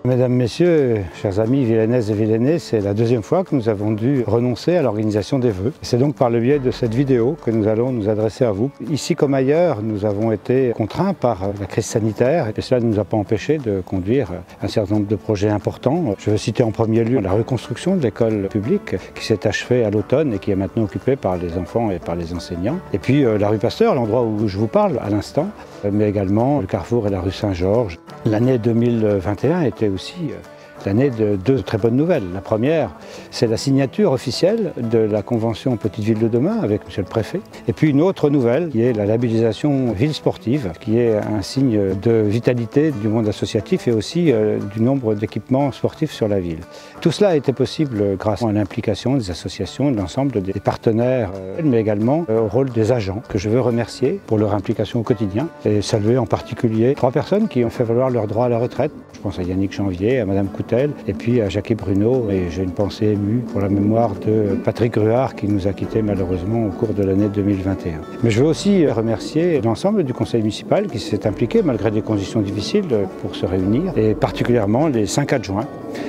Mesdames, Messieurs, chers amis villanaises et villanais, c'est la deuxième fois que nous avons dû renoncer à l'organisation des vœux. C'est donc par le biais de cette vidéo que nous allons nous adresser à vous. Ici comme ailleurs, nous avons été contraints par la crise sanitaire et cela ne nous a pas empêché de conduire un certain nombre de projets importants. Je veux citer en premier lieu la reconstruction de l'école publique qui s'est achevée à l'automne et qui est maintenant occupée par les enfants et par les enseignants. Et puis la rue Pasteur, l'endroit où je vous parle à l'instant, mais également le Carrefour et la rue Saint-Georges. L'année 2021 était aussi l'année de deux très bonnes nouvelles. La première, c'est la signature officielle de la convention Petite Ville de demain avec monsieur le préfet. Et puis une autre nouvelle qui est la labellisation ville sportive, qui est un signe de vitalité du monde associatif et aussi du nombre d'équipements sportifs sur la ville. Tout cela a été possible grâce à l'implication des associations et de l'ensemble des partenaires, mais également au rôle des agents que je veux remercier pour leur implication au quotidien et saluer en particulier 3 personnes qui ont fait valoir leur droit à la retraite. Je pense à Yannick Janvier, à madame Coutel, et puis à Jacques Bruno, et j'ai une pensée émue pour la mémoire de Patrick Gruard qui nous a quittés malheureusement au cours de l'année 2021. Mais je veux aussi remercier l'ensemble du conseil municipal qui s'est impliqué malgré des conditions difficiles pour se réunir, et particulièrement les 5 adjoints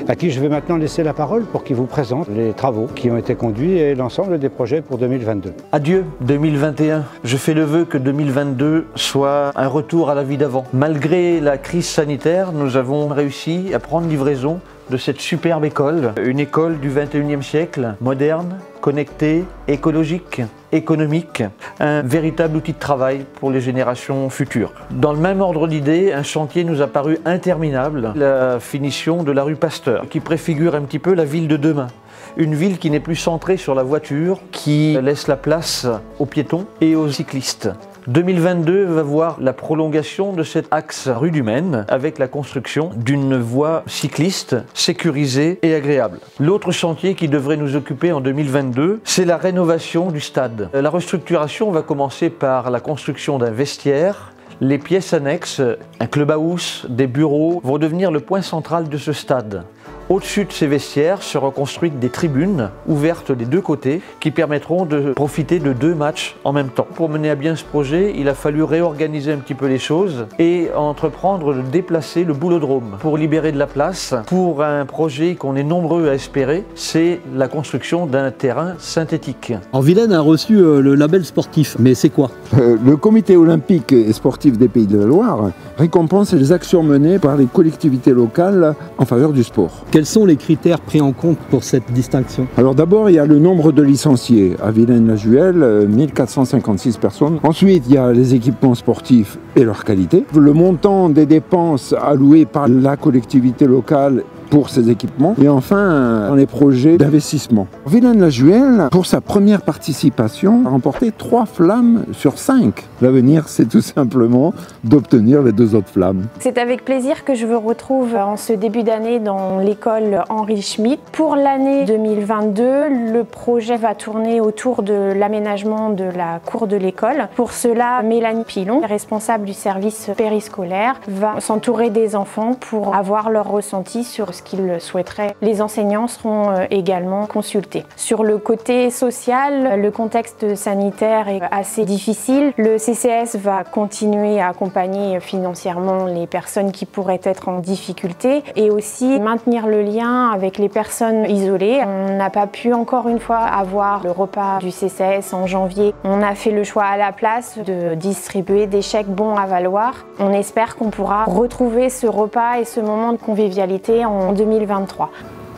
à qui je vais maintenant laisser la parole pour qu'ils vous présentent les travaux qui ont été conduits et l'ensemble des projets pour 2022. Adieu 2021, je fais le vœu que 2022 soit un retour à la vie d'avant. Malgré la crise sanitaire, nous avons réussi à prendre livraison de cette superbe école, une école du 21e siècle, moderne, connectée, écologique, économique, un véritable outil de travail pour les générations futures. Dans le même ordre d'idée, un chantier nous a paru interminable, la finition de la rue Pasteur, qui préfigure un petit peu la ville de demain. Une ville qui n'est plus centrée sur la voiture, qui laisse la place aux piétons et aux cyclistes. 2022 va voir la prolongation de cet axe rue du Maine avec la construction d'une voie cycliste sécurisée et agréable. L'autre chantier qui devrait nous occuper en 2022, c'est la rénovation du stade. La restructuration va commencer par la construction d'un vestiaire. Les pièces annexes, un clubhouse, des bureaux, vont devenir le point central de ce stade. Au-dessus de ces vestiaires seront construites des tribunes ouvertes des 2 côtés qui permettront de profiter de 2 matchs en même temps. Pour mener à bien ce projet, il a fallu réorganiser un petit peu les choses et entreprendre de déplacer le boulodrome pour libérer de la place pour un projet qu'on est nombreux à espérer, c'est la construction d'un terrain synthétique. Alors Vilaine a reçu le label sportif, mais c'est quoi? Le comité olympique et sportif des Pays de la Loire récompense les actions menées par les collectivités locales en faveur du sport. Quels sont les critères pris en compte pour cette distinction? Alors d'abord, il y a le nombre de licenciés. À Vilaine-la-Juhel, 1456 personnes. Ensuite, il y a les équipements sportifs et leur qualité. Le montant des dépenses allouées par la collectivité locale pour ces équipements. Et enfin, dans les projets d'investissement. Vilaine-la-Juhel, pour sa première participation, a remporté 3 flammes sur 5. L'avenir, c'est tout simplement d'obtenir les 2 autres flammes. C'est avec plaisir que je vous retrouve en ce début d'année dans l'école Henri Schmitt. Pour l'année 2022, le projet va tourner autour de l'aménagement de la cour de l'école. Pour cela, Mélanie Pilon, responsable du service périscolaire, va s'entourer des enfants pour avoir leur ressenti sur ce qu'ils souhaiteraient. Les enseignants seront également consultés. Sur le côté social, le contexte sanitaire est assez difficile. Le CCS va continuer à accompagner financièrement les personnes qui pourraient être en difficulté et aussi maintenir le lien avec les personnes isolées. On n'a pas pu encore une fois avoir le repas du CCS en janvier. On a fait le choix à la place de distribuer des chèques bons à valoir. On espère qu'on pourra retrouver ce repas et ce moment de convivialité en 2023.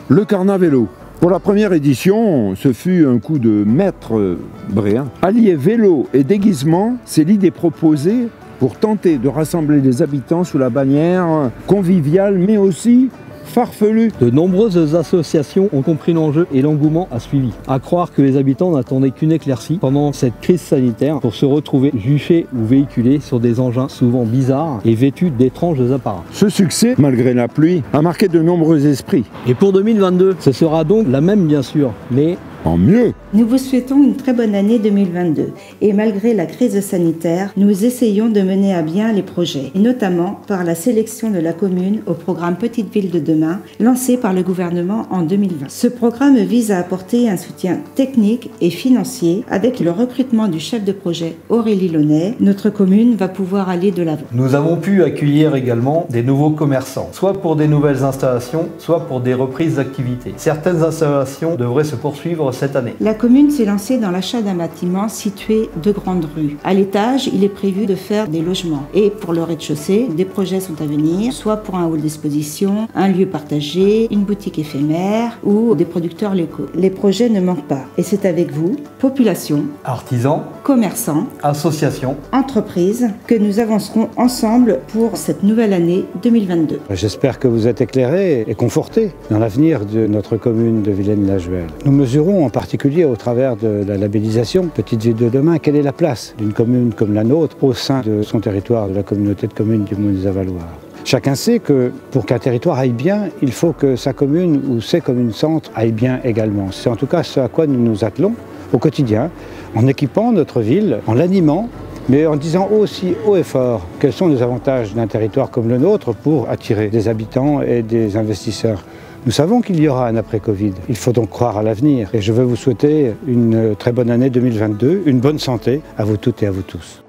Le Carnavélo. Pour la première édition, ce fut un coup de maître bréen. Allier vélo et déguisement, c'est l'idée proposée pour tenter de rassembler les habitants sous la bannière conviviale mais aussi farfelu. De nombreuses associations ont compris l'enjeu et l'engouement a suivi. À croire que les habitants n'attendaient qu'une éclaircie pendant cette crise sanitaire pour se retrouver juchés ou véhiculés sur des engins souvent bizarres et vêtus d'étranges apparats. Ce succès, malgré la pluie, a marqué de nombreux esprits. Et pour 2022, ce sera donc la même bien sûr, mais en mieux. Nous vous souhaitons une très bonne année 2022 et malgré la crise sanitaire, nous essayons de mener à bien les projets, et notamment par la sélection de la commune au programme Petite Ville de demain, lancé par le gouvernement en 2020. Ce programme vise à apporter un soutien technique et financier avec le recrutement du chef de projet Aurélie Launay. Notre commune va pouvoir aller de l'avant. Nous avons pu accueillir également des nouveaux commerçants, soit pour des nouvelles installations, soit pour des reprises d'activité. Certaines installations devraient se poursuivre cette année. La commune s'est lancée dans l'achat d'un bâtiment situé de Grande Rue. À l'étage, il est prévu de faire des logements. Et pour le rez-de-chaussée, des projets sont à venir, soit pour un hall d'exposition, un lieu partagé, une boutique éphémère ou des producteurs locaux. Les projets ne manquent pas. Et c'est avec vous, population, Artisans, commerçants, associations, entreprises, que nous avancerons ensemble pour cette nouvelle année 2022. J'espère que vous êtes éclairés et confortés dans l'avenir de notre commune de Villaines-la-Juhel. Nous mesurons en particulier au travers de la labellisation Petite Ville de demain quelle est la place d'une commune comme la nôtre au sein de son territoire, de la communauté de communes du Mont-des-Avaloirs. Chacun sait que pour qu'un territoire aille bien, il faut que sa commune ou ses communes-centres aillent bien également. C'est en tout cas ce à quoi nous nous attelons au quotidien, en équipant notre ville, en l'animant, mais en disant aussi haut et fort quels sont les avantages d'un territoire comme le nôtre pour attirer des habitants et des investisseurs. Nous savons qu'il y aura un après-Covid. Il faut donc croire à l'avenir. Et je veux vous souhaiter une très bonne année 2022, une bonne santé à vous toutes et à vous tous.